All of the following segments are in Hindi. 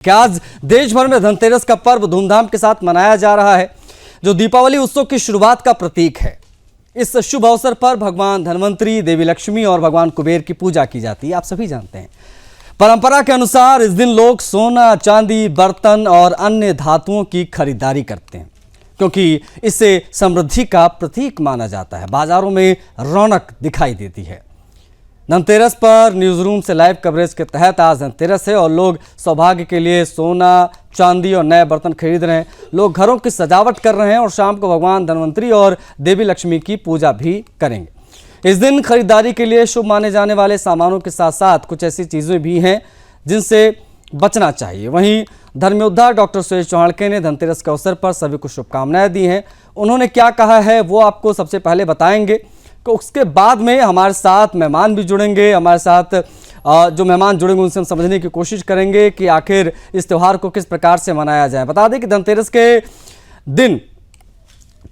कि आज देश भर में धनतेरस का पर्व धूमधाम के साथ मनाया जा रहा है, जो दीपावली उत्सव की शुरुआत का प्रतीक है। इस शुभ अवसर पर भगवान धनवंतरी, देवी लक्ष्मी और भगवान कुबेर की पूजा की जाती है। आप सभी जानते हैं, परंपरा के अनुसार इस दिन लोग सोना, चांदी, बर्तन और अन्य धातुओं की खरीदारी करते हैं, क्योंकि इससे समृद्धि का प्रतीक माना जाता है। बाजारों में रौनक दिखाई देती है। धनतेरस पर न्यूज़ रूम से लाइव कवरेज के तहत आज धनतेरस है और लोग सौभाग्य के लिए सोना, चांदी और नए बर्तन खरीद रहे हैं। लोग घरों की सजावट कर रहे हैं और शाम को भगवान धनवंतरी और देवी लक्ष्मी की पूजा भी करेंगे। इस दिन खरीदारी के लिए शुभ माने जाने वाले सामानों के साथ साथ कुछ ऐसी चीज़ें भी हैं जिनसे बचना चाहिए। वहीं धर्मयोद्धा डॉक्टर सुरेश चौहान ने धनतेरस के अवसर पर सभी को शुभकामनाएं दी हैं। उन्होंने क्या कहा है वो आपको सबसे पहले बताएंगे, तो उसके बाद में हमारे साथ मेहमान भी जुड़ेंगे। हमारे साथ जो मेहमान जुड़ेंगे उनसे हम समझने की कोशिश करेंगे कि आखिर इस त्यौहार को किस प्रकार से मनाया जाए। बता दें कि धनतेरस के दिन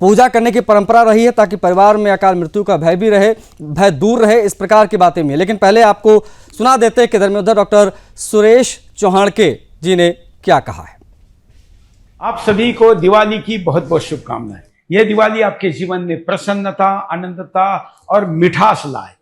पूजा करने की परंपरा रही है ताकि परिवार में अकाल मृत्यु का भय भी रहे, भय दूर रहे, इस प्रकार की बातें भी हैं। लेकिन पहले आपको सुना देते हैं कि धर्मयोद्धा डॉक्टर सुरेश चौहान जी ने क्या कहा है। आप सभी को दिवाली की बहुत बहुत शुभकामनाएं। यह दिवाली आपके जीवन में प्रसन्नता, आनंदता और मिठास लाए।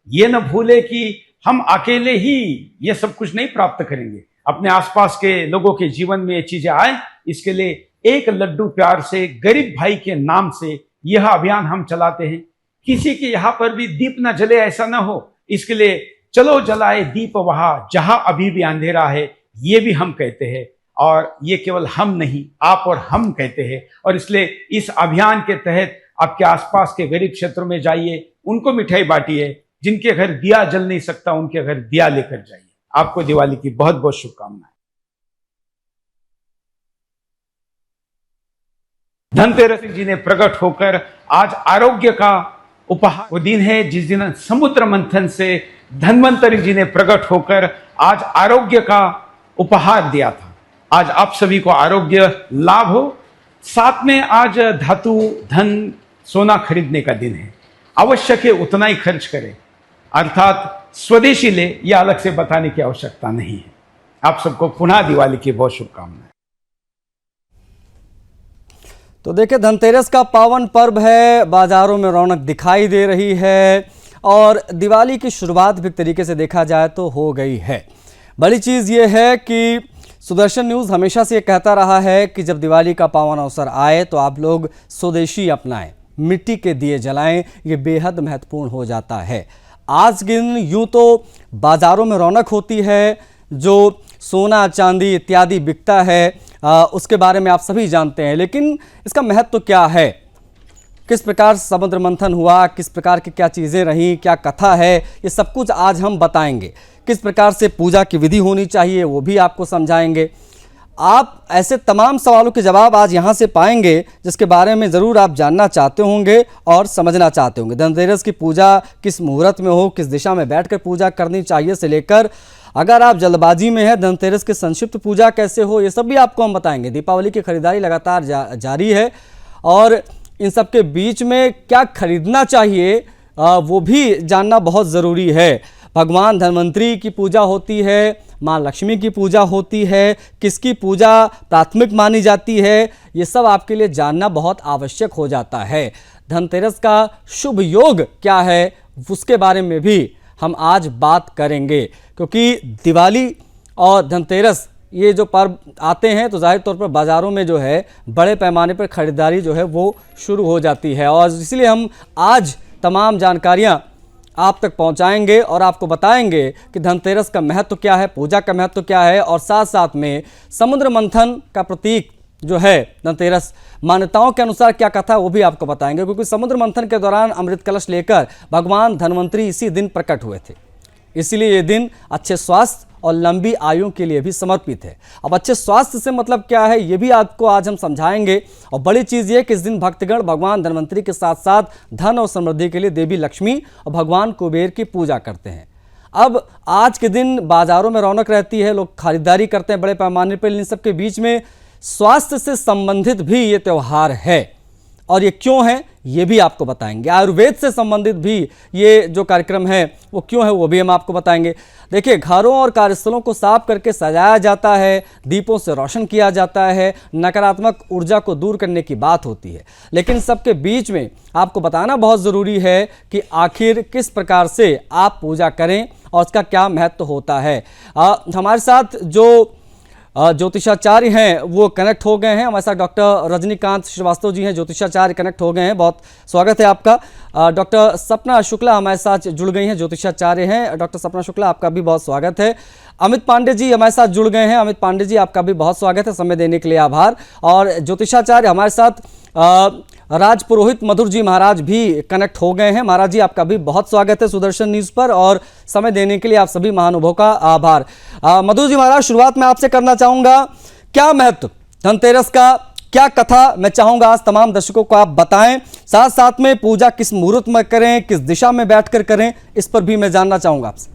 ये न भूले कि हम अकेले ही ये सब कुछ नहीं प्राप्त करेंगे, अपने आसपास के लोगों के जीवन में ये चीजें आए, इसके लिए एक लड्डू प्यार से गरीब भाई के नाम से यह अभियान हम चलाते हैं। किसी के यहाँ पर भी दीप न जले, ऐसा न हो, इसके लिए चलो जलाए दीप वहां जहां अभी भी अंधेरा है, ये भी हम कहते हैं। और ये केवल हम नहीं, आप और हम कहते हैं। और इसलिए इस अभियान के तहत आपके आसपास के गरीब क्षेत्रों में जाइए, उनको मिठाई बांटिए। जिनके घर दिया जल नहीं सकता उनके घर दिया लेकर जाइए। आपको दिवाली की बहुत बहुत शुभकामनाएं। धनतेरस जी ने प्रकट होकर आज आरोग्य का उपहार, वो दिन है जिस दिन समुद्र मंथन से धनवंतरी जी ने प्रकट होकर आज आरोग्य का उपहार दिया था। आज आप सभी को आरोग्य लाभ हो। साथ में आज धातु, धन, सोना खरीदने का दिन है। आवश्यक है उतना ही खर्च करें, अर्थात स्वदेशी ले, यह अलग से बताने की आवश्यकता नहीं है। आप सबको पुनः दिवाली की बहुत शुभकामनाएं। तो देखिए, धनतेरस का पावन पर्व है, बाजारों में रौनक दिखाई दे रही है और दिवाली की शुरुआत भी एक तरीके से देखा जाए तो हो गई है। बड़ी चीज़ ये है कि सुदर्शन न्यूज़ हमेशा से ये कहता रहा है कि जब दिवाली का पावन अवसर आए तो आप लोग स्वदेशी अपनाएं, मिट्टी के दिए जलाएं, ये बेहद महत्वपूर्ण हो जाता है। आज के दिन यूँ तो बाज़ारों में रौनक होती है, जो सोना, चांदी इत्यादि बिकता है, उसके बारे में आप सभी जानते हैं। लेकिन इसका महत्व क्या है, किस प्रकार समुद्र मंथन हुआ, किस प्रकार की क्या चीज़ें रहीं, क्या कथा है, ये सब कुछ आज हम बताएंगे। किस प्रकार से पूजा की विधि होनी चाहिए वो भी आपको समझाएंगे। आप ऐसे तमाम सवालों के जवाब आज यहाँ से पाएंगे जिसके बारे में ज़रूर आप जानना चाहते होंगे और समझना चाहते होंगे। धनतेरस की पूजा किस मुहूर्त में हो, किस दिशा में बैठकर पूजा करनी चाहिए से लेकर अगर आप जल्दबाजी में हैं धनतेरस की संक्षिप्त पूजा कैसे हो, ये सब भी आपको हम बताएंगे। दीपावली की खरीदारी लगातार जारी है और इन सब के बीच में क्या खरीदना चाहिए वो भी जानना बहुत ज़रूरी है। भगवान धनवंतरी की पूजा होती है, माँ लक्ष्मी की पूजा होती है, किसकी पूजा प्राथमिक मानी जाती है, ये सब आपके लिए जानना बहुत आवश्यक हो जाता है। धनतेरस का शुभ योग क्या है उसके बारे में भी हम आज बात करेंगे, क्योंकि दिवाली और धनतेरस ये जो पर्व आते हैं तो जाहिर तौर पर बाज़ारों में जो है बड़े पैमाने पर खरीदारी जो है वो शुरू हो जाती है। और इसलिए हम आज तमाम जानकारियाँ आप तक पहुंचाएंगे और आपको बताएंगे कि धनतेरस का महत्व क्या है, पूजा का महत्व क्या है और साथ साथ में समुद्र मंथन का प्रतीक जो है धनतेरस, मान्यताओं के अनुसार क्या कथा वो भी आपको बताएंगे। क्योंकि समुद्र मंथन के दौरान अमृत कलश लेकर भगवान धनवंतरी इसी दिन प्रकट हुए थे, इसीलिए ये दिन अच्छे स्वास्थ्य और लंबी आयु के लिए भी समर्पित है। अब अच्छे स्वास्थ्य से मतलब क्या है ये भी आपको आज हम समझाएंगे। और बड़ी चीज़ ये कि इस दिन भक्तगण भगवान धनवंतरी के साथ साथ धन और समृद्धि के लिए देवी लक्ष्मी और भगवान कुबेर की पूजा करते हैं। अब आज के दिन बाज़ारों में रौनक रहती है, लोग खरीदारी करते हैं बड़े पैमाने पर। इन सब के बीच में स्वास्थ्य से संबंधित भी ये त्यौहार है। और ये क्यों है ये भी आपको बताएंगे। आयुर्वेद से संबंधित भी ये जो कार्यक्रम है वो क्यों है वो भी हम आपको बताएंगे। देखिए, घरों और कार्यस्थलों को साफ करके सजाया जाता है, दीपों से रोशन किया जाता है, नकारात्मक ऊर्जा को दूर करने की बात होती है, लेकिन सबके बीच में आपको बताना बहुत ज़रूरी है कि आखिर किस प्रकार से आप पूजा करें और उसका क्या महत्व होता है। हमारे साथ जो ज्योतिषाचार्य हैं वो कनेक्ट हो गए हैं। हमारे साथ डॉक्टर रजनीकांत श्रीवास्तव जी हैं, ज्योतिषाचार्य कनेक्ट हो गए हैं। बहुत स्वागत है आपका। डॉक्टर सपना शुक्ला हमारे साथ जुड़ गई हैं, ज्योतिषाचार्य हैं। डॉक्टर सपना शुक्ला, आपका भी बहुत स्वागत है। अमित पांडे जी हमारे साथ जुड़ गए हैं। अमित पांडे जी, आपका भी बहुत स्वागत है, समय देने के लिए आभार। और ज्योतिषाचार्य हमारे साथ राज पुरोहित मधुर जी महाराज भी कनेक्ट हो गए हैं। महाराज जी, आपका भी बहुत स्वागत है सुदर्शन न्यूज़ पर और समय देने के लिए आप सभी महानुभावों का आभार। मधुर जी महाराज, शुरुआत में आपसे करना चाहूँगा, क्या महत्व धनतेरस का, क्या कथा, मैं चाहूँगा आज तमाम दर्शकों को आप बताएं। साथ साथ में पूजा किस मुहूर्त में करें, किस दिशा में बैठकर करें, इस पर भी मैं जानना चाहूँगा आपसे।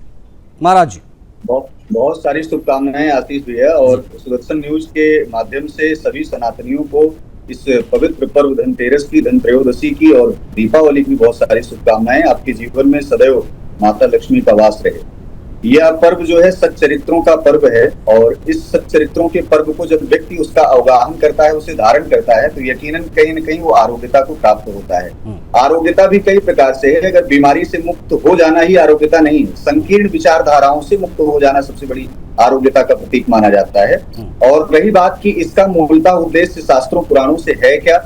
महाराज जी। बहुत सारी शुभकामनाएं आशीष भैया, और सुदर्शन न्यूज के माध्यम से सभी सनातनियों को इस पवित्र पर्व धनतेरस की, धन त्रयोदशी की और दीपावली की बहुत सारी शुभकामनाएं। आपके जीवन में सदैव माता लक्ष्मी का वास रहे। यह पर्व जो है सच्चरित्रों का पर्व है, और इस सच्चरित्रों के पर्व को जब व्यक्ति उसका अवगाहन करता है, उसे धारण करता है, तो यकीनन कहीं न कहीं वो आरोग्यता को प्राप्त होता है। आरोग्यता भी कई प्रकार से है। अगर बीमारी से मुक्त हो जाना ही आरोग्यता नहीं है, संकीर्ण विचारधाराओं से मुक्त हो जाना सबसे बड़ी आरोग्यता का प्रतीक माना जाता है। और रही बात कि इसका मूलतः उद्देश्य शास्त्रों पुराणों से है क्या,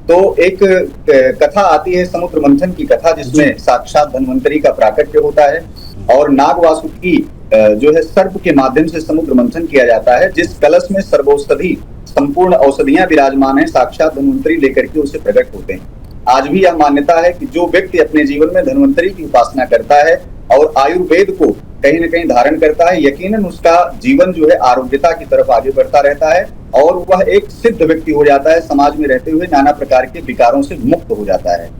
तो एक कथा आती है समुद्र मंथन की कथा, जिसमें साक्षात धन्वंतरी का प्राकट्य होता है और नाग वासुकी जो है सर्प के माध्यम से समुद्र मंथन किया जाता है। जिस कलश में सर्वौषधि संपूर्ण औषधियां विराजमान है, साक्षात धन्वंतरी लेकर के उसे प्रकट होते हैं। आज भी यह मान्यता है कि जो व्यक्ति अपने जीवन में धन्वंतरी की उपासना करता है और आयुर्वेद को कहीं न कहीं धारण करता है, यकीनन उसका जीवन जो है आरोग्यता की तरफ आगे बढ़ता रहता है और वह एक सिद्ध व्यक्ति हो जाता है, समाज में रहते हुए नाना प्रकार के विकारों से मुक्त हो जाता है।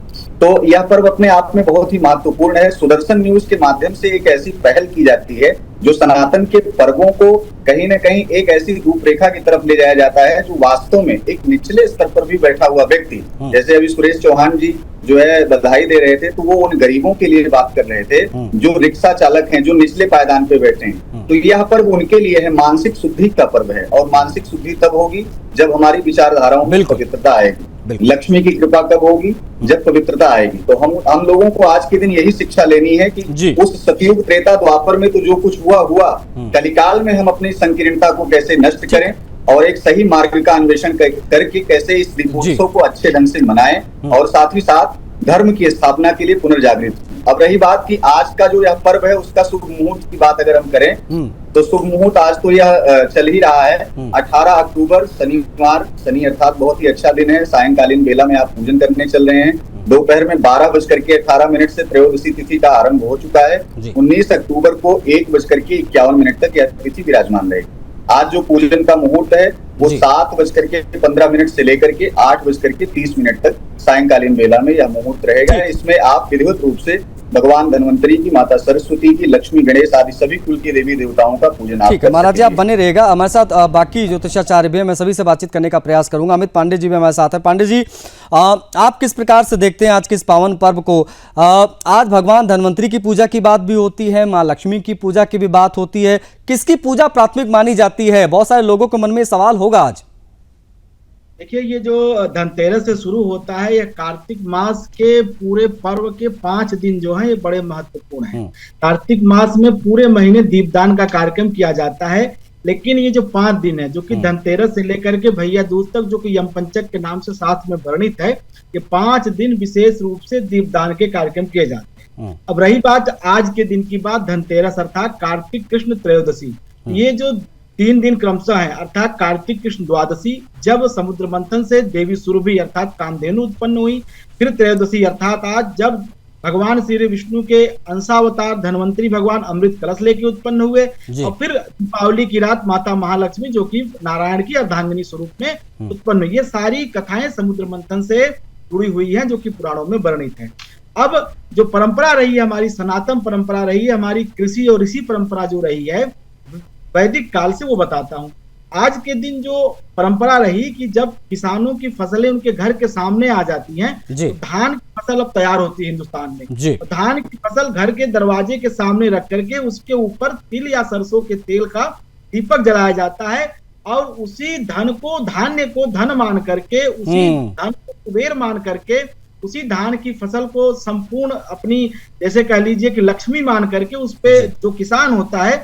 तो यह पर्व अपने आप में बहुत ही महत्वपूर्ण है। सुदर्शन न्यूज के माध्यम से एक ऐसी पहल की जाती है जो सनातन के पर्वों को कहीं न कहीं एक ऐसी रूपरेखा की तरफ ले जाया जाता है जो वास्तव में एक निचले स्तर पर भी बैठा हुआ व्यक्ति, जैसे अभी सुरेश चौहान जी जो है बधाई दे रहे थे, तो वो उन गरीबों के लिए बात कर रहे थे जो रिक्शा चालक हैं, जो निचले पायदान पे बैठे हैं। तो यह पर्व उनके लिए है, मानसिक शुद्धि का पर्व है। और मानसिक शुद्धि तब होगी जब हमारी विचारधाराओं में पवित्रता आएगी। लक्ष्मी की कृपा कब होगी, जब पवित्रता आएगी। तो हम लोगों को आज के दिन यही शिक्षा लेनी है कि उस सतयुग त्रेता द्वापर में तो जो कुछ हुआ कलिकाल में हम अपनी संकीर्णता को कैसे नष्ट करें और एक सही मार्ग का अन्वेषण करके कैसे इस दीपोत्सव को अच्छे ढंग से मनाएं और साथ ही साथ धर्म की स्थापना के लिए पुनर्जागृत। अब रही बात कि आज का जो यह पर्व है उसका शुभ मुहूर्त की बात अगर हम करें तो शुभ मुहूर्त आज तो यह चल ही रहा है 18 अक्टूबर शनिवार, शनि अर्थात बहुत ही अच्छा दिन है। सायंकालीन बेला में आप पूजन करने चल रहे हैं। दोपहर में 12:18 से त्रयोदशी तिथि का आरंभ हो चुका है। 19 अक्टूबर को 1:51 तक यह तिथि विराजमान रहेगी। आज जो पूजन का मुहूर्त है वो 7:15 से लेकर के 8:30 तक सायंकालीन बेला में यह मुहूर्त रहेगा। इसमें आप विधिवत रूप से भगवान धन्वंतरी की, माता सरस्वती की, लक्ष्मी गणेश आदि सभी कुल के देवी देवताओं का पूजन आप कर महाराज जी, आप बने रहेगा हमारे साथ। बाकी ज्योतिषाचार्य भी, मैं सभी से बातचीत करने का प्रयास करूंगा। अमित पांडे जी भी हमारे साथ है। पांडे जी, आप किस प्रकार से देखते हैं आज के इस पावन पर्व को? आज भगवान धन्वंतरी की पूजा की बात भी होती है, माँ लक्ष्मी की पूजा की भी बात होती है। किसकी पूजा प्राथमिक मानी जाती है? बहुत सारे लोगों के मन में सवाल होगा आज। देखिए, ये जो धनतेरस से शुरू होता है, ये कार्तिक मास के पूरे पर्व के 5 दिन जो हैं ये बड़े महत्वपूर्ण हैं। कार्तिक मास में पूरे महीने दीपदान का कार्यक्रम किया जाता है, लेकिन ये जो 5 दिन है जो कि धनतेरस से लेकर के भैया दूज तक, जो कि यमपंचक के नाम से शास्त्र में वर्णित है, ये 5 दिन विशेष रूप से दीपदान के कार्यक्रम किए जाते हैं। अब रही बात आज के दिन की बात, धनतेरस अर्थात कार्तिक कृष्ण त्रयोदशी, ये जो 3 दिन क्रमशः है, अर्थात कार्तिक कृष्ण द्वादशी जब समुद्र मंथन से देवी सुरभि अर्थात कामधेनु उत्पन्न हुई, फिर त्रयोदशी अर्थात आज जब भगवान श्री विष्णु के अंशावतार धन्वंतरी भगवान अमृत कलश लेके उत्पन्न हुए, और फिर दीपावली की रात माता महालक्ष्मी जो कि नारायण की अर्धांगिनी स्वरूप में उत्पन्न हुई। ये सारी कथाएं समुद्र मंथन से जुड़ी हुई हैं जो कि पुराणों में वर्णित है। अब जो परंपरा रही है हमारी, सनातन परंपरा रही है हमारी, कृषि और ऋषि परंपरा जो रही है वैदिक काल से, वो बताता हूँ। आज के दिन जो परंपरा रही कि जब किसानों की फसलें उनके घर के सामने आ जाती हैं, जी। तो धान की फसल अब तैयार होती है हिंदुस्तान में। जी। तो धान की फसल घर के दरवाजे के सामने रख करके उसके ऊपर तिल या सरसों के तेल का दीपक जलाया जाता है और उसी धन को, धान्य को धन मान करके, उसी धन को कुबेर मान करके, उसी धान की फसल को संपूर्ण अपनी, जैसे कह लीजिए कि लक्ष्मी मान करके उस पे जो किसान होता है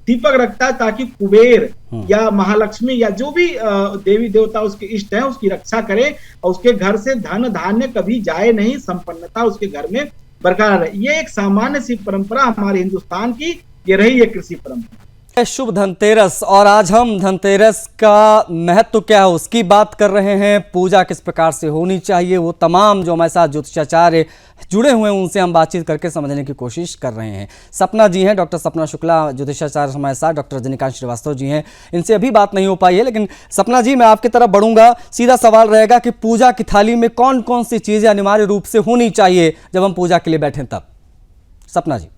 दीपक रखता है, ताकि कुबेर या महालक्ष्मी या जो भी देवी देवता उसके इष्ट हैं उसकी रक्षा करे और उसके घर से धन धान्य कभी जाए नहीं, संपन्नता उसके घर में बरकरार रहे। ये एक सामान्य सी परंपरा हमारे हिंदुस्तान की ये रही है, कृषि परंपरा। शुभ धनतेरस, और आज हम धनतेरस का महत्व क्या है उसकी बात कर रहे हैं। पूजा किस प्रकार से होनी चाहिए, वो तमाम जो हमारे साथ ज्योतिषाचार्य जुड़े हुए हैं उनसे हम बातचीत करके समझने की कोशिश कर रहे हैं। सपना जी हैं, डॉक्टर सपना शुक्ला ज्योतिषाचार्य हमारे साथ, डॉक्टर रजनीकांत श्रीवास्तव जी हैं, इनसे अभी बात नहीं हो पाई है। लेकिन सपना जी, मैं आपकी तरफ बढ़ूंगा। सीधा सवाल रहेगा कि पूजा की थाली में कौन कौन सी चीज़ें अनिवार्य रूप से होनी चाहिए जब हम पूजा के लिए बैठें तब? सपना जी।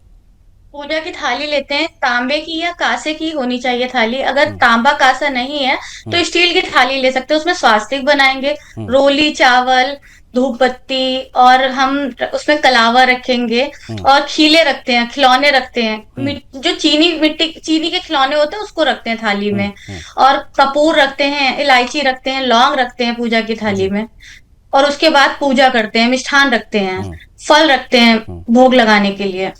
पूजा की थाली लेते हैं, तांबे की या कांसे की होनी चाहिए थाली। अगर तांबा कांसा नहीं है तो स्टील की थाली ले सकते हैं, उसमें स्वास्तिक बनाएंगे, रोली चावल, धूप बत्ती, और हम उसमें कलावा रखेंगे और खीले रखते हैं, खिलौने रखते हैं, जो चीनी के खिलौने होते हैं उसको रखते हैं थाली में, और कपूर रखते हैं, इलायची रखते हैं, लौंग रखते हैं पूजा की थाली में। और उसके बाद पूजा करते हैं, मिष्ठान रखते हैं, फल रखते हैं भोग लगाने के लिए।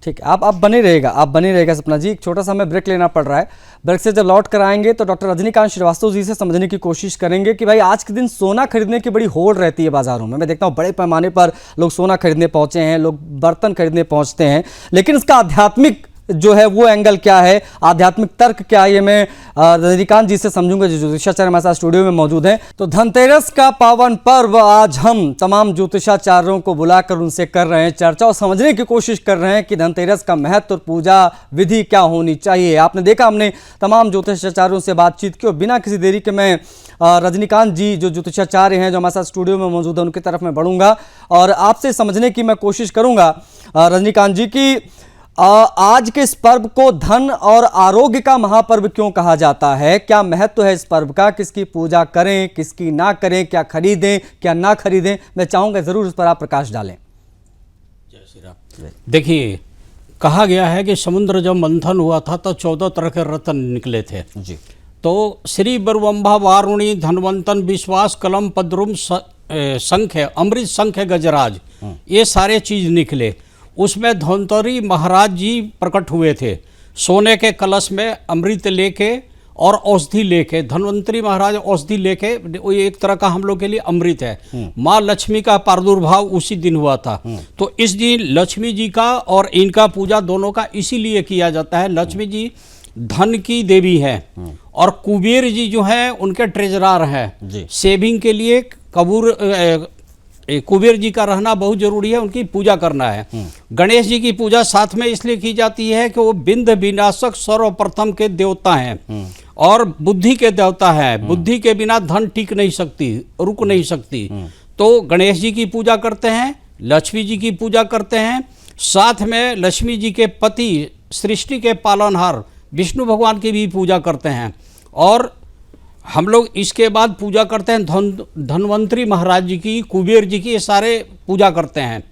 ठीक है, आप बने रहेगा सपना जी। एक छोटा सा हमें ब्रेक लेना पड़ रहा है। ब्रेक से जब लौट कर आएंगे तो डॉक्टर रजनीकांत श्रीवास्तव जी से समझने की कोशिश करेंगे कि भाई आज के दिन सोना खरीदने की बड़ी होड़ रहती है बाजारों में। मैं देखता हूँ बड़े पैमाने पर लोग सोना खरीदने पहुंचे हैं, लोग बर्तन खरीदने पहुंचते हैं, लेकिन इसका आध्यात्मिक जो है वो एंगल क्या है, आध्यात्मिक तर्क क्या है, ये मैं रजनीकांत जी से समझूंगा जो ज्योतिषाचार्य हमारे साथ स्टूडियो में मौजूद हैं। तो धनतेरस का पावन पर्व आज हम तमाम ज्योतिषाचार्यों को बुलाकर उनसे कर रहे हैं चर्चा और समझने की कोशिश कर रहे हैं कि धनतेरस का महत्व और पूजा विधि क्या होनी चाहिए। आपने देखा, हमने तमाम ज्योतिषाचार्यों से बातचीत की और बिना किसी देरी के मैं रजनीकांत जी जो ज्योतिषाचार्य हैं जो हमारे साथ स्टूडियो में मौजूद है उनकी तरफ मैं बढ़ूंगा और आपसे समझने की मैं कोशिश करूंगा रजनीकांत जी की आज के इस पर्व को धन और आरोग्य का महापर्व क्यों कहा जाता है, क्या महत्व है इस पर्व का, किसकी पूजा करें किसकी ना करें, क्या खरीदें क्या ना खरीदें, मैं चाहूंगा जरूर इस पर आप प्रकाश डालें। जय श्री राम। देखिए, कहा गया है कि समुद्र जब मंथन हुआ था तो 14 तरह के रत्न निकले थे जी। तो श्री बरवंभा वारुणी धनवंतन विश्वास कलम पद्रुम संख्य अमृत संख्य गजराज, ये सारे चीज निकले। उसमें धन्वंतरी महाराज जी प्रकट हुए थे, सोने के कलश में अमृत लेके और औषधि लेके। धन्वंतरी महाराज औषधि लेके, वो एक तरह का हम लोग के लिए अमृत है। माँ लक्ष्मी का प्रादुर्भाव उसी दिन हुआ था, तो इस दिन लक्ष्मी जी का और इनका पूजा दोनों का इसीलिए किया जाता है। लक्ष्मी जी धन की देवी है और कुबेर जी जो है उनके ट्रेजरर है। सेविंग के लिए कुबेर जी का रहना बहुत जरूरी है, उनकी पूजा करना है। गणेश जी की पूजा साथ में इसलिए की जाती है कि वो बिंद विनाशक सर्वप्रथम के देवता हैं और बुद्धि के देवता हैं। बुद्धि के बिना धन टिक नहीं सकती, रुक नहीं सकती। तो गणेश जी की पूजा करते हैं, लक्ष्मी जी की पूजा करते हैं, साथ में लक्ष्मी जी के पति सृष्टि के पालनहार विष्णु भगवान की भी पूजा करते हैं। और हम लोग इसके बाद पूजा करते हैं धन्वंतरी महाराज जी की, कुबेर जी की, ये सारे पूजा करते हैं।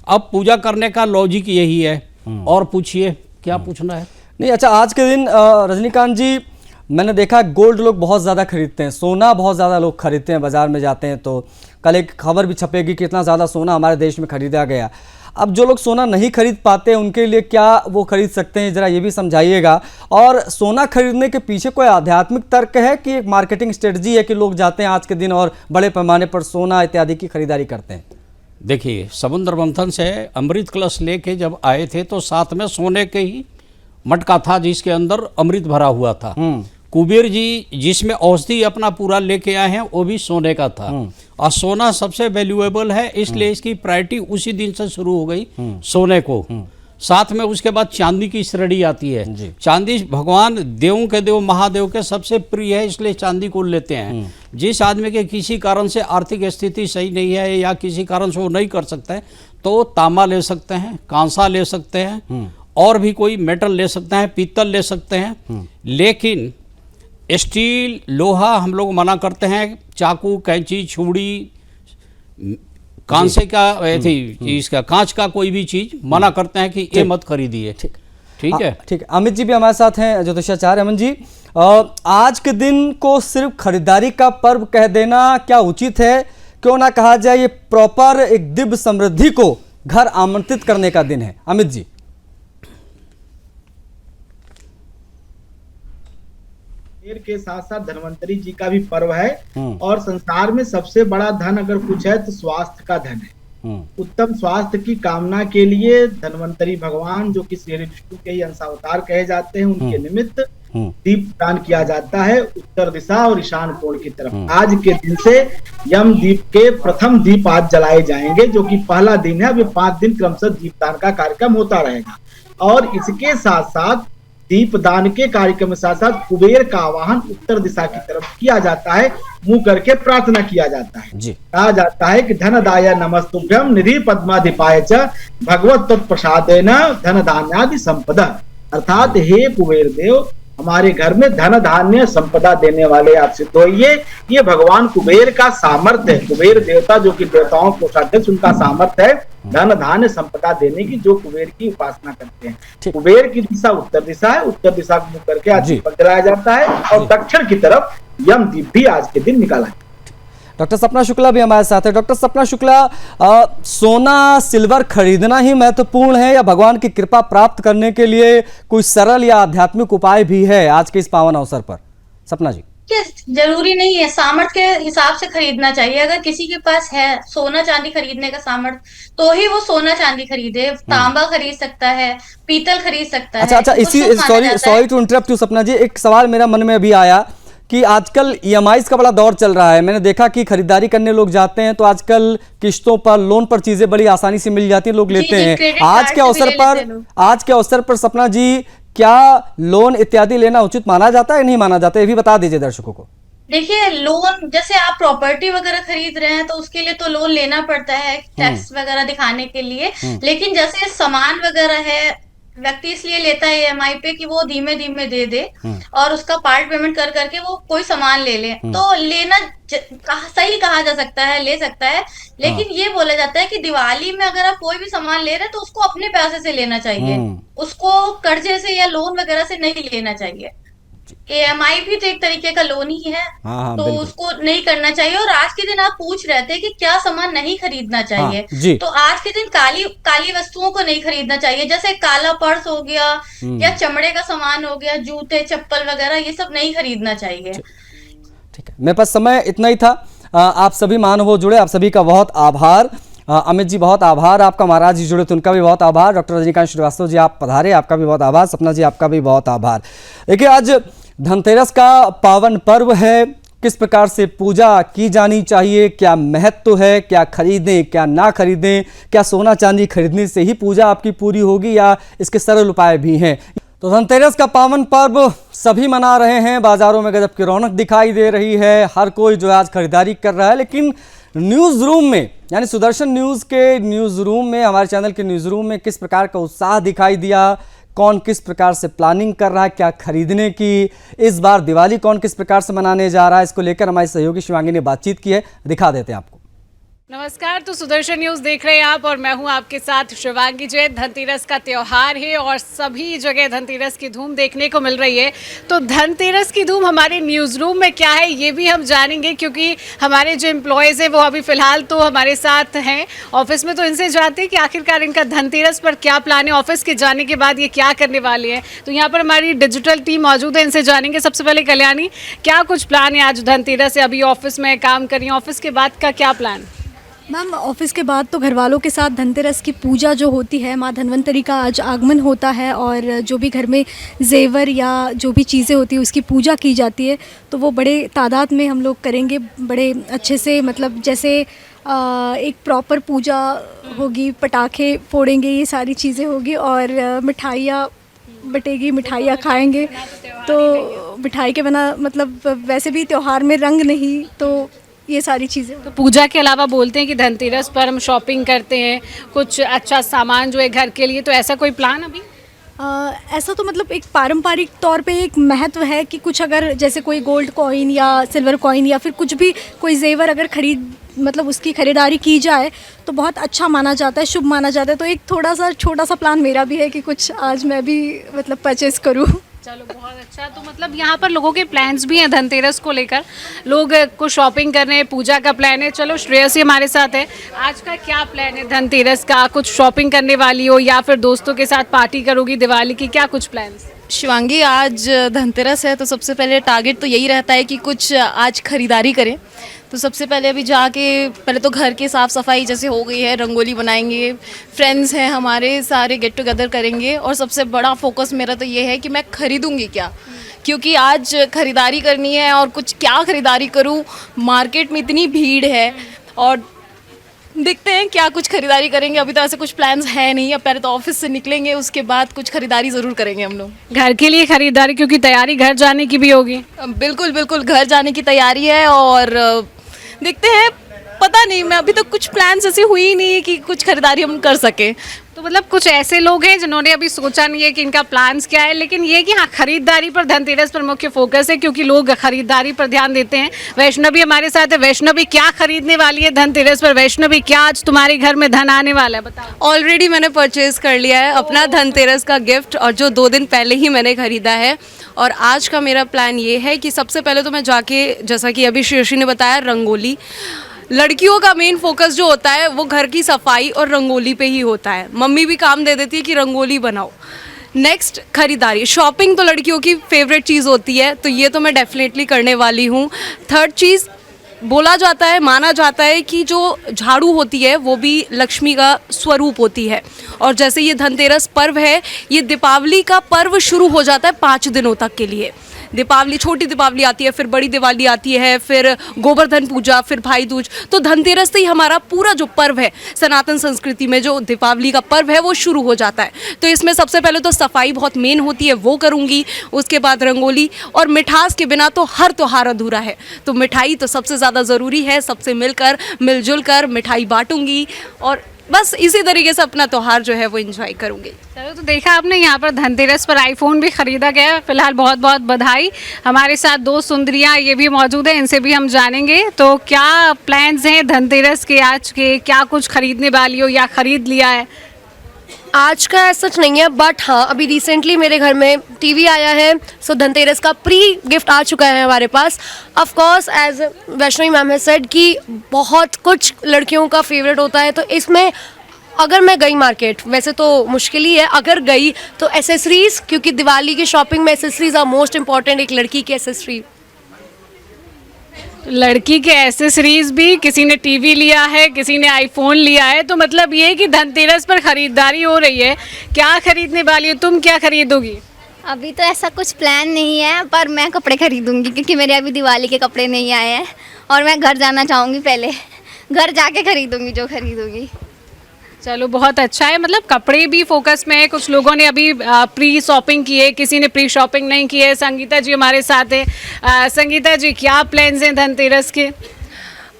अब पूजा करने का लॉजिक यही है। और पूछिए क्या पूछना है। नहीं, अच्छा, आज के दिन रजनीकांत जी मैंने देखा गोल्ड लोग बहुत ज़्यादा खरीदते हैं, सोना बहुत ज़्यादा लोग खरीदते हैं, बाज़ार में जाते हैं तो कल एक खबर भी छपेगी कि इतना ज़्यादा सोना हमारे देश में खरीदा गया। अब जो लोग सोना नहीं खरीद पाते उनके लिए क्या वो खरीद सकते हैं, ज़रा ये भी समझाइएगा। और सोना खरीदने के पीछे कोई आध्यात्मिक तर्क है कि एक मार्केटिंग स्ट्रेटजी है कि लोग जाते हैं आज के दिन और बड़े पैमाने पर सोना इत्यादि की खरीदारी करते हैं? देखिए, समुद्र मंथन से अमृत कलश लेके जब आए थे तो साथ में सोने के ही मटका था जिसके अंदर अमृत भरा हुआ था। कुबेर जी जिसमें औषधि अपना पूरा लेके आए हैं वो भी सोने का था। और सोना सबसे वैल्यूएबल है, इसलिए इसकी प्रायोरिटी उसी दिन से शुरू हो गई सोने को। साथ में उसके बाद चांदी की श्रेणी आती है। चांदी भगवान देवों के देव महादेव के सबसे प्रिय है, इसलिए चांदी को लेते हैं। जिस आदमी के किसी कारण से आर्थिक स्थिति सही नहीं है या किसी कारण से वो नहीं कर सकता है तो तांबा ले सकते हैं, कांसा ले सकते हैं, और भी कोई मेटल ले सकते हैं, पीतल ले सकते हैं। लेकिन स्टील, लोहा हम लोग मना करते हैं, चाकू, कैंची, छुरी, कांसे का चीज का, कांच का कोई भी चीज मना करते हैं कि ये मत खरीदिए। ठीक है। ठीक है, अमित जी भी हमारे साथ हैं, ज्योतिषाचार्य अमित जी। आज के दिन को सिर्फ खरीदारी का पर्व कह देना क्या उचित है? क्यों ना कहा जाए ये प्रॉपर एक दिव्य समृद्धि को घर आमंत्रित करने का दिन है? अमित जी। के साथ साथ धन्वंतरी जी का भी पर्व है, और संसार में सबसे बड़ा धन अगर कुछ है तो स्वास्थ्य का धन है। उत्तम स्वास्थ्य की कामना के लिए धन्वंतरी भगवान, जो कि श्री विष्णु के ही अंशावतार कहे जाते हैं, उनके निमित्त दीप दान किया जाता है उत्तर दिशा और ईशान कोण की तरफ। आज के दिन से यम दीप के प्रथम दीप आज जलाए जाएंगे, जो कि पहला दिन है। अभी 5 दिन क्रमशः दीपदान का कार्यक्रम होता रहेगा, और इसके साथ साथ दीपदान के कार्यक्रम के साथ साथ कुबेर का आवाहन उत्तर दिशा की तरफ किया जाता है, मुंह करके प्रार्थना किया जाता है। कहा जाता है कि धनदाय नमस्तुभ्यम निधि पद्माधिपाय च भगवत तत्प्रसादेन धन धान्यादि संपदा। अर्थात हे कुबेर देव, हमारे घर में धन धान्य संपदा देने वाले आप सिद्ध होइए। ये भगवान कुबेर का सामर्थ्य है। कुबेर देवता जो कि देवताओं को कोषाध्यक्ष, उनका सामर्थ्य है धन धान्य संपदा देने की, जो कुबेर की उपासना करते हैं। कुबेर की दिशा उत्तर दिशा है, उत्तर दिशा को मुख करके आज दीपक जलाया जाता है, और दक्षिण की तरफ यम दीप भी आज के दिन निकाला है। डॉक्टर सपना शुक्ला भी हमारे साथ है। डॉक्टर सपना शुक्ला, सोना सिल्वर खरीदना ही महत्वपूर्ण है या भगवान की कृपा प्राप्त करने के लिए कोई सरल या आध्यात्मिक उपाय भी है आज के इस पावन अवसर पर? सपना जी। जरूरी नहीं है, सामर्थ्य के हिसाब से खरीदना चाहिए। अगर किसी के पास है सोना चांदी खरीदने का सामर्थ्य, तो ही वो सोना चांदी खरीदे। तांबा खरीद सकता है, पीतल खरीद सकता है। अच्छा, इसी सॉरी टू इंटरप्ट यू सपना जी, एक सवाल मेरा मन में अभी आया कि आजकल ईएमआईज का बड़ा दौर चल रहा है। मैंने देखा कि खरीदारी करने लोग जाते हैं तो आजकल किस्तों पर, लोन पर चीजें बड़ी आसानी से मिल जाती है, लोग लेते हैं। आज के अवसर पर सपना जी, क्या लोन इत्यादि लेना उचित माना जाता है या नहीं माना जाता है, ये भी बता दीजिए दर्शकों को। देखिए, लोन जैसे आप प्रॉपर्टी वगैरह खरीद रहे हैं तो उसके लिए तो लोन लेना पड़ता है, टैक्स वगैरह दिखाने के लिए। लेकिन जैसे सामान वगैरह है, व्यक्ति इसलिए लेता है ईएमआई पे कि वो धीमे धीमे दे दे और उसका पार्ट पेमेंट कर करके वो कोई सामान ले ले। तो लेना सही कहा जा सकता है, ले सकता है। लेकिन ये बोला जाता है कि दिवाली में अगर आप कोई भी सामान ले रहे हैं तो उसको अपने पैसे से लेना चाहिए, उसको कर्जे से या लोन वगैरह से नहीं लेना चाहिए। ईएमआई भी तो एक तरीके का लोन ही है। तो उसको नहीं करना चाहिए। और आज के दिन आप पूछ रहे थे कि क्या सामान नहीं खरीदना चाहिए, तो आज के दिन काली वस्तुओं को नहीं खरीदना चाहिए। जैसे काला पर्स हो गया या चमड़े का सामान हो गया, जूते चप्पल वगैरह, ये सब नहीं खरीदना चाहिए। ठीक है, मेरे पास समय इतना ही था। आप सभी महानुभाव जुड़े, आप सभी का बहुत आभार। अमित जी बहुत आभार आपका, महाराज जी जुड़े तो उनका भी बहुत आभार। डॉक्टर रजनीकांत श्रीवास्तव जी आप पधारे, आपका भी बहुत आभार। सपना जी आपका भी बहुत आभार। देखिए, आज धनतेरस का पावन पर्व है। किस प्रकार से पूजा की जानी चाहिए, क्या महत्व है, क्या खरीदें क्या ना खरीदें, क्या सोना चांदी खरीदने से ही पूजा आपकी पूरी होगी या इसके सरल उपाय भी हैं। तो धनतेरस का पावन पर्व सभी मना रहे हैं, बाजारों में गजब की रौनक दिखाई दे रही है, हर कोई जो है आज खरीदारी कर रहा है। लेकिन न्यूज़ रूम में, यानी सुदर्शन न्यूज़ के न्यूज़ रूम में, हमारे चैनल के न्यूज़ रूम में किस प्रकार का उत्साह दिखाई दिया, कौन किस प्रकार से प्लानिंग कर रहा है, क्या खरीदने की, इस बार दिवाली कौन किस प्रकार से मनाने जा रहा है, इसको लेकर हमारी सहयोगी शिवांगी ने बातचीत की है, दिखा देते हैं आपको। नमस्कार, तो सुदर्शन न्यूज़ देख रहे हैं आप और मैं हूं आपके साथ शिवांगी जैन। धनतेरस का त्यौहार है और सभी जगह धनतेरस की धूम देखने को मिल रही है। तो धनतेरस की धूम हमारे न्यूज़ रूम में क्या है ये भी हम जानेंगे, क्योंकि हमारे जो एम्प्लॉयज़ हैं वो अभी फ़िलहाल तो हमारे साथ हैं ऑफिस में। तो इनसे जानते हैं कि आखिरकार इनका धनतेरस पर क्या प्लान है, ऑफिस के जाने के बाद ये क्या करने वाले हैं। तो यहाँ पर हमारी डिजिटल टीम मौजूद है, इनसे जानेंगे। सबसे पहले कल्याणी, क्या कुछ प्लान है आज धनतेरस है? अभी ऑफिस में काम कर रही हैं, ऑफिस के बाद का क्या प्लान? मैम, ऑफिस के बाद तो घर वालों के साथ धनतेरस की पूजा जो होती है, माँ धन्वंतरी का आज आगमन होता है और जो भी घर में जेवर या जो भी चीज़ें होती है उसकी पूजा की जाती है। तो वो बड़े तादाद में हम लोग करेंगे, बड़े अच्छे से, मतलब जैसे एक प्रॉपर पूजा होगी, पटाखे फोड़ेंगे, ये सारी चीज़ें होगी और मिठाइयाँ बटेगी, मिठाइयाँ खाएंगे। तो मिठाई के बिना मतलब वैसे भी त्यौहार में रंग नहीं, तो ये सारी चीज़ें। तो पूजा के अलावा बोलते हैं कि धनतेरस पर हम शॉपिंग करते हैं, कुछ अच्छा सामान जो है घर के लिए, तो ऐसा कोई प्लान अभी? ऐसा तो मतलब एक पारंपरिक तौर पे एक महत्व है कि कुछ अगर जैसे कोई गोल्ड कॉइन या सिल्वर कॉइन या फिर कुछ भी कोई जेवर अगर मतलब उसकी खरीदारी की जाए तो बहुत अच्छा माना जाता है, शुभ माना जाता है। तो एक थोड़ा सा छोटा सा प्लान मेरा भी है कि कुछ आज मैं भी मतलब परचेस करूँ। चलो बहुत अच्छा। तो मतलब यहाँ पर लोगों के प्लान्स भी हैं धनतेरस को लेकर, लोग कुछ शॉपिंग कर रहे हैं, पूजा का प्लान है। चलो श्रेयसी हमारे साथ है, आज का क्या प्लान है धनतेरस का? कुछ शॉपिंग करने वाली हो या फिर दोस्तों के साथ पार्टी करोगी दिवाली की, क्या कुछ प्लान्स? शिवांगी, आज धनतेरस है तो सबसे पहले टारगेट तो यही रहता है कि कुछ आज खरीदारी करें। तो सबसे पहले अभी जाके पहले तो घर की साफ़ सफाई जैसे हो गई है, रंगोली बनाएंगे, फ्रेंड्स हैं हमारे सारे गेट टुगेदर करेंगे। और सबसे बड़ा फोकस मेरा तो ये है कि मैं खरीदूंगी क्या, क्योंकि आज खरीदारी करनी है। और कुछ क्या खरीदारी करूं, मार्केट में इतनी भीड़ है और देखते हैं क्या कुछ खरीदारी करेंगे। अभी तो ऐसे कुछ प्लान्स है नहीं, अब पहले तो ऑफिस से निकलेंगे, उसके बाद कुछ खरीदारी ज़रूर करेंगे हम लोग। घर के लिए खरीदारी, क्योंकि तैयारी घर जाने की भी होगी। बिल्कुल बिल्कुल, घर जाने की तैयारी है और देखते हैं, पता नहीं, मैं अभी तक कुछ प्लान्स ऐसी हुई नहीं है कि कुछ खरीदारी हम कर सकें। तो मतलब कुछ ऐसे लोग हैं जिन्होंने अभी सोचा नहीं है कि इनका प्लान्स क्या है, लेकिन ये कि हाँ, खरीदारी पर धनतेरस पर मुख्य फोकस है, क्योंकि लोग खरीदारी पर ध्यान देते हैं। वैष्णवी हमारे साथ है। वैष्णवी, क्या खरीदने वाली है धनतेरस पर? वैष्णवी, क्या आज तुम्हारे घर में धन आने वाला है, बताओ। ऑलरेडी मैंने परचेज कर लिया है अपना धनतेरस का गिफ्ट, और जो 2 दिन पहले ही मैंने खरीदा है। और आज का मेरा प्लान ये है कि सबसे पहले तो मैं जाके, जैसा कि अभी श्रेयसी ने बताया, रंगोली, लड़कियों का मेन फोकस जो होता है वो घर की सफाई और रंगोली पे ही होता है। मम्मी भी काम दे देती है कि रंगोली बनाओ। नेक्स्ट खरीदारी, शॉपिंग तो लड़कियों की फेवरेट चीज़ होती है, तो ये तो मैं डेफिनेटली करने वाली हूँ। थर्ड चीज़, बोला जाता है, माना जाता है कि जो झाड़ू होती है वो भी लक्ष्मी का स्वरूप होती है। और जैसे ये धनतेरस पर्व है, ये दीपावली का पर्व शुरू हो जाता है 5 दिनों तक के लिए। दीपावली, छोटी दीपावली आती है, फिर बड़ी दिवाली आती है, फिर गोवर्धन पूजा, फिर भाई दूज। तो धनतेरस से ही हमारा पूरा जो पर्व है सनातन संस्कृति में, जो दीपावली का पर्व है, वो शुरू हो जाता है। तो इसमें सबसे पहले तो सफाई बहुत मेन होती है, वो करूँगी। उसके बाद रंगोली, और मिठास के बिना तो हर त्योहार अधूरा है, तो मिठाई तो सबसे ज़्यादा ज़रूरी है। सबसे मिलकर, मिलजुल कर मिठाई बांटूंगी और बस इसी तरीके से अपना त्योहार जो है वो एंजॉय करूँगी। चलो, तो देखा आपने, यहाँ पर धनतेरस पर आईफोन भी खरीदा गया। फिलहाल बहुत बहुत बधाई। हमारे साथ 2 सुंदरियाँ ये भी मौजूद हैं, इनसे भी हम जानेंगे। तो क्या प्लान्स हैं धनतेरस के आज के? क्या कुछ खरीदने वाली हो या खरीद लिया है? आज का ऐसा सच नहीं है, बट हाँ, अभी रिसेंटली मेरे घर में टीवी आया है, सो धनतेरस का प्री गिफ्ट आ चुका है हमारे पास। Of course, as Vaishnavi ma'am है सेड कि बहुत कुछ लड़कियों का फेवरेट होता है, तो इसमें अगर मैं गई मार्केट, वैसे तो मुश्किल ही है, अगर गई तो एसेसरीज, क्योंकि दिवाली की शॉपिंग में एसेसरीज आर मोस्ट इम्पॉर्टेंट। एक लड़की की एसेसरी, लड़की के एसेसरीज भी, किसी ने टीवी लिया है, किसी ने आईफोन लिया है, तो मतलब ये कि धनतेरस पर खरीदारी हो रही है। क्या खरीदने वाली हो तुम, क्या खरीदोगी? अभी तो ऐसा कुछ प्लान नहीं है, पर मैं कपड़े खरीदूंगी, क्योंकि मेरे अभी दिवाली के कपड़े नहीं आए हैं और मैं घर जाना चाहूँगी। पहले घर जाके खरीदूंगी जो खरीदूंगी। चलो, बहुत अच्छा है। मतलब कपड़े भी फोकस में है। कुछ लोगों ने अभी प्री शॉपिंग की है, किसी ने प्री शॉपिंग नहीं की है। संगीता जी हमारे साथ है। संगीता जी, क्या प्लान्स हैं धनतेरस के?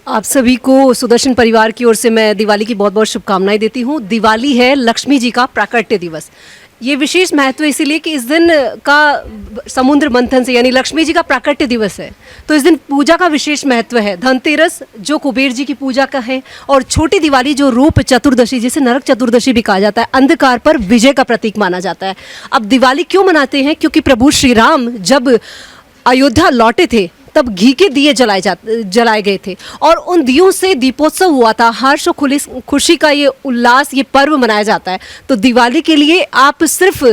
आप सभी को सुदर्शन परिवार की ओर से मैं दिवाली की बहुत बहुत शुभकामनाएं देती हूँ। दिवाली है लक्ष्मी जी का प्राकट्य दिवस। ये विशेष महत्व इसीलिए कि इस दिन का समुद्र मंथन से, यानी लक्ष्मी जी का प्राकट्य दिवस है, तो इस दिन पूजा का विशेष महत्व है। धनतेरस जो कुबेर जी की पूजा का है, और छोटी दिवाली जो रूप चतुर्दशी, जिसे नरक चतुर्दशी भी कहा जाता है, अंधकार पर विजय का प्रतीक माना जाता है। अब दिवाली क्यों मनाते हैं? क्योंकि प्रभु श्री राम जब अयोध्या लौटे थे तब घी के दिए जलाए गए थे, और उन दियों से दीपोत्सव हुआ था। हर्ष और खुशी का ये उल्लास, ये पर्व मनाया जाता है। तो दिवाली के लिए आप सिर्फ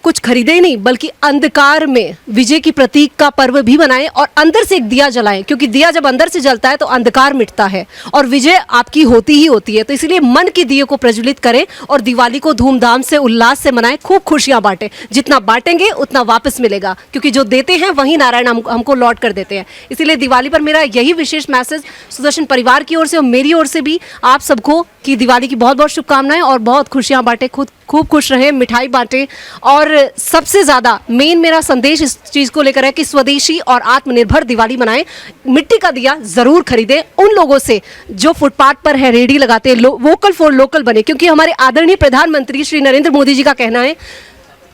कुछ खरीदे ही नहीं, बल्कि अंधकार में विजय की प्रतीक का पर्व भी बनाएं और अंदर से एक दिया जलाएं, क्योंकि दिया जब अंदर से जलता है तो अंधकार मिटता है और विजय आपकी होती ही होती है। तो इसलिए मन के दिए को प्रज्वलित करें और दिवाली को धूमधाम से, उल्लास से मनाएं, खूब खुशियां बांटें। जितना बांटेंगे उतना वापस मिलेगा, क्योंकि जो देते हैं वही नारायण हमको लौट कर देते हैं। इसीलिए दिवाली पर मेरा यही विशेष मैसेज सुदर्शन परिवार की ओर से और मेरी ओर से भी आप सबको कि दिवाली की बहुत बहुत शुभकामनाएं और बहुत खुशियां बांटें, खूब खुश रहें, मिठाई बांटें। और सबसे ज़्यादा मेन मेरा संदेश इस चीज़ को लेकर है कि स्वदेशी और आत्मनिर्भर दिवाली मनाएं। मिट्टी का दिया ज़रूर खरीदें उन लोगों से जो फुटपाथ पर है, रेडी लगाते हैं। वोकल फॉर लोकल बने, क्योंकि हमारे आदरणीय प्रधानमंत्री श्री नरेंद्र मोदी जी का कहना है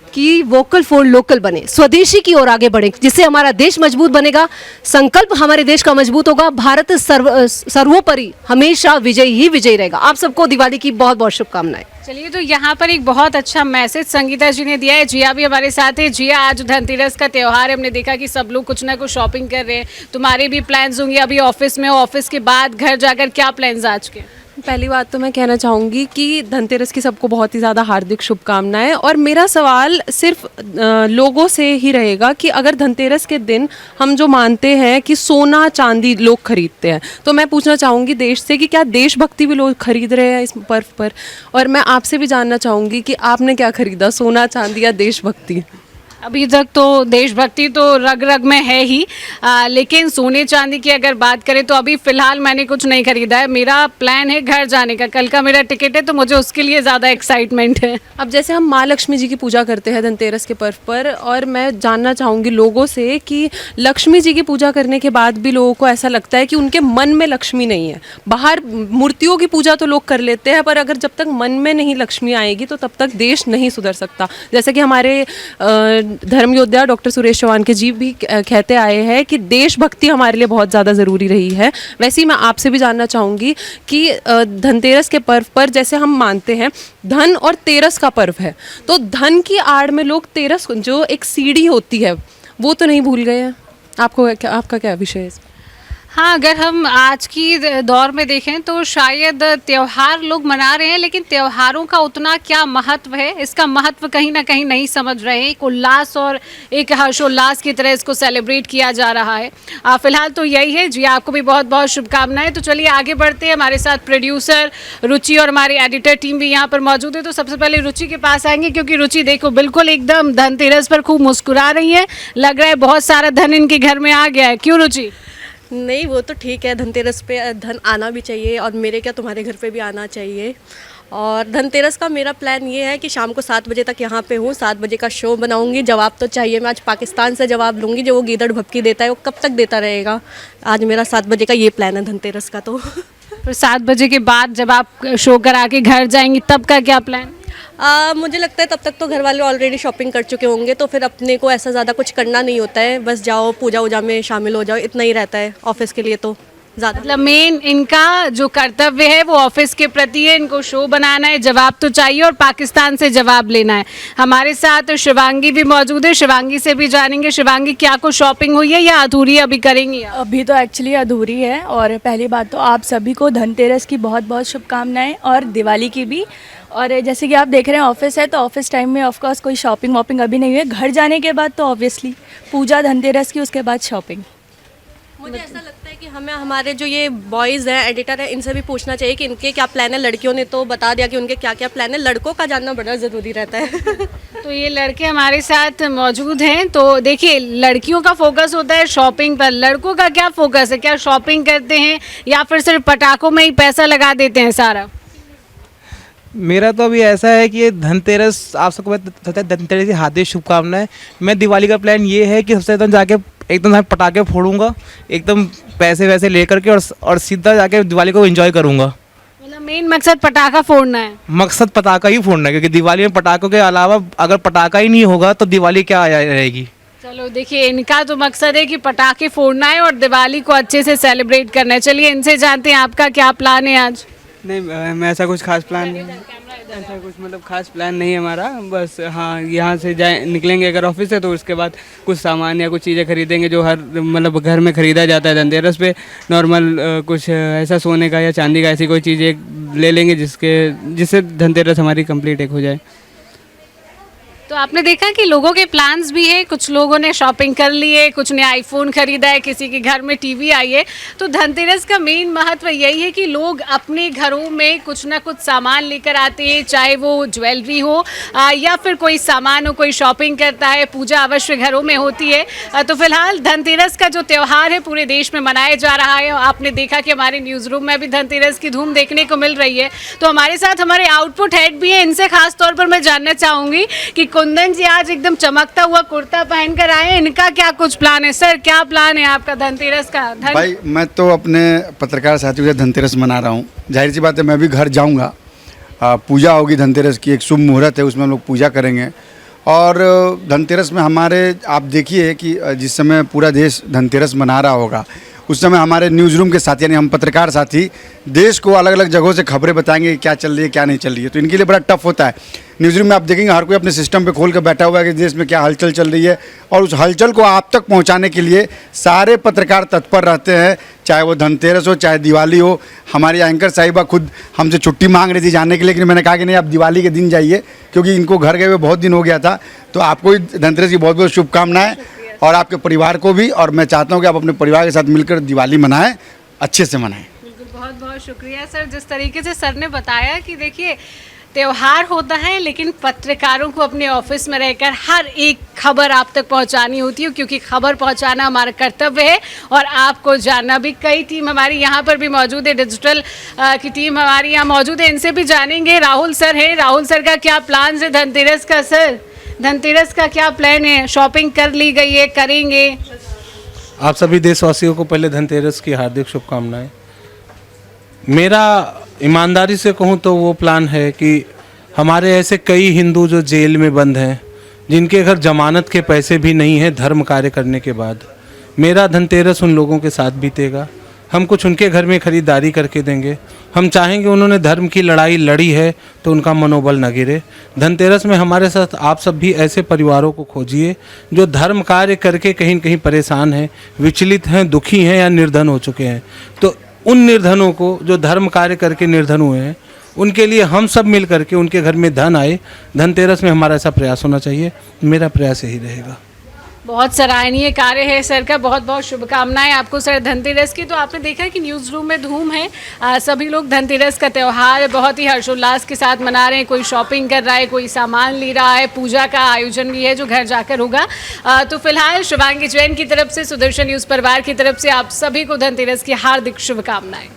कि वोकल फॉर लोकल बने, स्वदेशी की ओर आगे बढ़े, जिससे हमारा देश मजबूत बनेगा, संकल्प हमारे देश का मजबूत होगा, भारत सर्वोपरि हमेशा विजयी ही विजयी रहेगा। आप सबको दिवाली की बहुत बहुत शुभकामनाएं। चलिए, तो यहाँ पर एक बहुत अच्छा मैसेज संगीता जी ने दिया है। जिया भी हमारे साथ है। जिया, आज धनतेरस का त्योहार है, हमने देखा कि सब लोग कुछ ना कुछ शॉपिंग कर रहे हैं, तुम्हारे भी प्लान्स होंगे, अभी ऑफिस में हो, ऑफिस के बाद घर जाकर क्या प्लान्स आज के? पहली बात तो मैं कहना चाहूँगी कि धनतेरस की सबको बहुत ही ज़्यादा हार्दिक शुभकामनाएं। और मेरा सवाल सिर्फ लोगों से ही रहेगा कि अगर धनतेरस के दिन हम जो मानते हैं कि सोना चांदी लोग खरीदते हैं, तो मैं पूछना चाहूँगी देश से कि क्या देशभक्ति भी लोग खरीद रहे हैं इस पर्व पर? और मैं आपसे भी जानना चाहूँगी कि आपने क्या खरीदा, सोना चांदी या देशभक्ति? अभी तक तो देशभक्ति तो रग रग में है ही, लेकिन सोने चांदी की अगर बात करें तो अभी फ़िलहाल मैंने कुछ नहीं खरीदा है। मेरा प्लान है घर जाने का, कल का मेरा टिकट है, तो मुझे उसके लिए ज़्यादा एक्साइटमेंट है। अब जैसे हम माँ लक्ष्मी जी की पूजा करते हैं धनतेरस के पर्व पर, और मैं जानना चाहूँगी लोगों से कि लक्ष्मी जी की पूजा करने के बाद भी लोगों को ऐसा लगता है कि उनके मन में लक्ष्मी नहीं है। बाहर मूर्तियों की पूजा तो लोग कर लेते हैं, पर अगर जब तक मन में नहीं लक्ष्मी आएगी तो तब तक देश नहीं सुधर सकता। जैसे कि हमारे धर्म योद्धा डॉक्टर सुरेश चौहान के जी भी कहते आए हैं कि देशभक्ति हमारे लिए बहुत ज़्यादा ज़रूरी रही है। वैसे ही मैं आपसे भी जानना चाहूँगी कि धनतेरस के पर्व पर जैसे हम मानते हैं धन और तेरस का पर्व है, तो धन की आड़ में लोग तेरस जो एक सीढ़ी होती है वो तो नहीं भूल गए हैं? आपका क्या विषय है? हाँ, अगर हम आज की दौर में देखें तो शायद त्योहार लोग मना रहे हैं, लेकिन त्योहारों का उतना क्या महत्व है, इसका महत्व कहीं ना कहीं नहीं समझ रहे हैं। एक उल्लास और एक हर्षोल्लास की तरह इसको सेलिब्रेट किया जा रहा है। फिलहाल तो यही है जी, आपको भी बहुत बहुत शुभकामनाएं। तो चलिए आगे बढ़ते हैं। हमारे साथ प्रोड्यूसर रुचि और हमारी एडिटर टीम भी यहाँ पर मौजूद है। तो सबसे पहले रुचि के पास आएंगे, क्योंकि रुचि देखो बिल्कुल एकदम धनतेरस पर खूब मुस्कुरा रही है, लग रहा है बहुत सारा धन इनके घर में आ गया है। क्यों रुचि? नहीं, वो तो ठीक है, धनतेरस पे धन आना भी चाहिए, और मेरे क्या तुम्हारे घर पे भी आना चाहिए। और धनतेरस का मेरा प्लान ये है कि शाम को 7 बजे तक यहाँ पे हूँ, 7 बजे का शो बनाऊँगी। जवाब तो चाहिए, मैं आज पाकिस्तान से जवाब लूँगी, जो वो गीदड़ भपकी देता है वो कब तक देता रहेगा। आज मेरा 7 बजे का ये प्लान है धनतेरस का। तो फिर 7 बजे के बाद जब आप शो करा के घर जाएंगी तब का क्या प्लान? मुझे लगता है तब तक तो घर वाले ऑलरेडी शॉपिंग कर चुके होंगे, तो फिर अपने को ऐसा ज़्यादा कुछ करना नहीं होता है, बस जाओ पूजा वूजा में शामिल हो जाओ, इतना ही रहता है ऑफिस के लिए। तो ज़्यादा मतलब मेन इनका जो कर्तव्य है वो ऑफिस के प्रति है, इनको शो बनाना है, जवाब तो चाहिए और पाकिस्तान से जवाब लेना है। हमारे साथ शिवांगी भी मौजूद है, शिवांगी से भी जानेंगे। शिवांगी, क्या कुछ शॉपिंग हुई है या अधूरी अभी करेंगी? अभी तो एक्चुअली अधूरी है। और पहली बात तो आप सभी को धनतेरस की बहुत बहुत शुभकामनाएं, और दिवाली की भी। और जैसे कि आप देख रहे हैं ऑफिस है, तो ऑफिस टाइम में ऑफकोर्स कोई शॉपिंग वॉपिंग अभी नहीं हुई है। घर जाने के बाद तो ऑब्वियसली पूजा धनतेरस की, उसके बाद शॉपिंग। मुझे ऐसा लगता है कि हमें हमारे जो ये बॉयज़ हैं, एडिटर हैं, इनसे भी पूछना चाहिए कि इनके क्या प्लान है। लड़कियों ने तो बता दिया कि उनके क्या क्या प्लान है, लड़कों का जानना बड़ा ज़रूरी रहता है। तो ये लड़के हमारे साथ मौजूद हैं। तो देखिए, लड़कियों का फोकस होता है शॉपिंग पर, लड़कों का क्या फोकस है? क्या शॉपिंग करते हैं या फिर सिर्फ पटाखों में ही पैसा लगा देते हैं सारा? मेरा तो अभी ऐसा है कि धनतेरस, आप सबको धनतेरस की हार्दिक शुभकामनाएं। मैं दिवाली का प्लान ये है कि सबसे एकदम जाके एकदम पटाखे फोड़ूंगा, एकदम पैसे वैसे लेकर के, और सीधा जाके दिवाली को एंजॉय करूंगा। मतलब मेन मकसद पटाखा फोड़ना है? मकसद पटाखा ही फोड़ना है, क्योंकि दिवाली में पटाखों के अलावा अगर पटाखा ही नहीं होगा तो दिवाली क्या रहेगी। चलो देखिए, इनका तो मकसद है कि पटाखे फोड़ना है और दिवाली को अच्छे से सेलिब्रेट करना है। चलिए इनसे जानते हैं आपका क्या प्लान है आज? नहीं, मैं ऐसा कुछ खास प्लान नहीं, ऐसा कुछ मतलब खास प्लान नहीं है हमारा। बस हाँ, यहाँ से जाए निकलेंगे अगर ऑफिस से, तो उसके बाद कुछ सामान या कुछ चीज़ें खरीदेंगे जो हर मतलब घर में ख़रीदा जाता है धनतेरस पे। नॉर्मल कुछ ऐसा सोने का या चांदी का ऐसी कोई चीज़ एक ले लेंगे जिससे धनतेरस हमारी कंप्लीट एक हो जाए। तो आपने देखा कि लोगों के प्लान्स भी है, कुछ लोगों ने शॉपिंग कर ली है, कुछ ने आईफोन खरीदा है, किसी के घर में टीवी आई है। तो धनतेरस का मेन महत्व यही है कि लोग अपने घरों में कुछ ना कुछ सामान लेकर आते हैं, चाहे वो ज्वेलरी हो या फिर कोई सामान हो, कोई शॉपिंग करता है, पूजा अवश्य घरों में होती है। तो फिलहाल धनतेरस का जो त्यौहार है पूरे देश में मनाया जा रहा है। आपने देखा कि हमारे न्यूज़ रूम में भी धनतेरस की धूम देखने को मिल रही है। तो हमारे साथ हमारे आउटपुट हेड भी हैं, इनसे खास तौर पर मैं जानना चाहूँगी कि कुंदन जी आज एकदम चमकता हुआ कुर्ता पहनकर आए हैं, इनका क्या कुछ प्लान है? सर, क्या प्लान है आपका धनतेरस का? भाई, मैं तो अपने पत्रकार साथियों के धनतेरस मना रहा हूँ। जाहिर सी बात है, मैं भी घर जाऊँगा, पूजा होगी धनतेरस की, एक शुभ मुहूर्त है, उसमें हम लोग पूजा करेंगे और धनतेरस में हमारे आप देखिए कि जिस समय पूरा देश धनतेरस मना रहा होगा उस समय हमारे न्यूज़ रूम के साथी यानी हम पत्रकार साथी देश को अलग अलग जगहों से खबरें बताएंगे क्या चल रही है क्या नहीं चल रही है, तो इनके लिए बड़ा टफ होता है। न्यूज़ रूम में आप देखेंगे हर कोई अपने सिस्टम पे खोल कर बैठा हुआ है कि देश में क्या हलचल चल रही है, और उस हलचल को आप तक पहुंचाने के लिए सारे पत्रकार तत्पर रहते हैं, चाहे वो धनतेरस हो चाहे दिवाली हो। हमारी एंकर साहिबा खुद हमसे छुट्टी मांग रही थी जाने के लिए, लेकिन मैंने कहा कि नहीं आप दिवाली के दिन जाइए, क्योंकि इनको घर गए हुए बहुत दिन हो गया था। तो आपको धनतेरस की बहुत बहुत शुभकामनाएँ और आपके परिवार को भी, और मैं चाहता हूँ कि आप अपने परिवार के साथ मिलकर दिवाली मनाएं, अच्छे से मनाएं। बिल्कुल, बहुत बहुत शुक्रिया सर। जिस तरीके से सर ने बताया कि देखिए त्योहार होता है लेकिन पत्रकारों को अपने ऑफिस में रहकर हर एक खबर आप तक पहुंचानी होती है, क्योंकि खबर पहुंचाना हमारा कर्तव्य है और आपको जानना भी। कई टीम हमारी यहाँ पर भी मौजूद है, डिजिटल की टीम हमारी यहाँ मौजूद है, इनसे भी जानेंगे। राहुल सर हैं, राहुल सर का क्या प्लान है धनतेरस का? सर धनतेरस का क्या प्लान है? शॉपिंग कर ली गई है, करेंगे? आप सभी देशवासियों को पहले धनतेरस की हार्दिक शुभकामनाएं। मेरा ईमानदारी से कहूँ तो वो प्लान है कि हमारे ऐसे कई हिंदू जो जेल में बंद हैं, जिनके घर जमानत के पैसे भी नहीं हैं धर्म कार्य करने के बाद, मेरा धनतेरस उन लोगों के साथ बीतेगा। हम कुछ उनके घर में खरीदारी करके देंगे। हम चाहेंगे उन्होंने धर्म की लड़ाई लड़ी है तो उनका मनोबल न गिरे। धनतेरस में हमारे साथ आप सब भी ऐसे परिवारों को खोजिए जो धर्म कार्य करके कहीं न कहीं परेशान हैं, विचलित हैं, दुखी हैं या निर्धन हो चुके हैं। तो उन निर्धनों को जो धर्म कार्य करके निर्धन हुए हैं, उनके लिए हम सब मिल करके उनके घर में धन आए। धनतेरस में हमारा ऐसा प्रयास होना चाहिए। मेरा प्रयास यही रहेगा। बहुत सराहनीय कार्य है सर का, बहुत बहुत शुभकामनाएं आपको सर धनतेरस की। तो आपने देखा कि न्यूज़ रूम में धूम है, सभी लोग धनतेरस का त्यौहार बहुत ही हर्षोल्लास के साथ मना रहे हैं। कोई शॉपिंग कर रहा है, कोई सामान ले रहा है, पूजा का आयोजन भी है जो घर जाकर होगा। तो फिलहाल शिवांगी जैन की तरफ से, सुदर्शन न्यूज़ परिवार की तरफ से आप सभी को धनतेरस की हार्दिक शुभकामनाएं।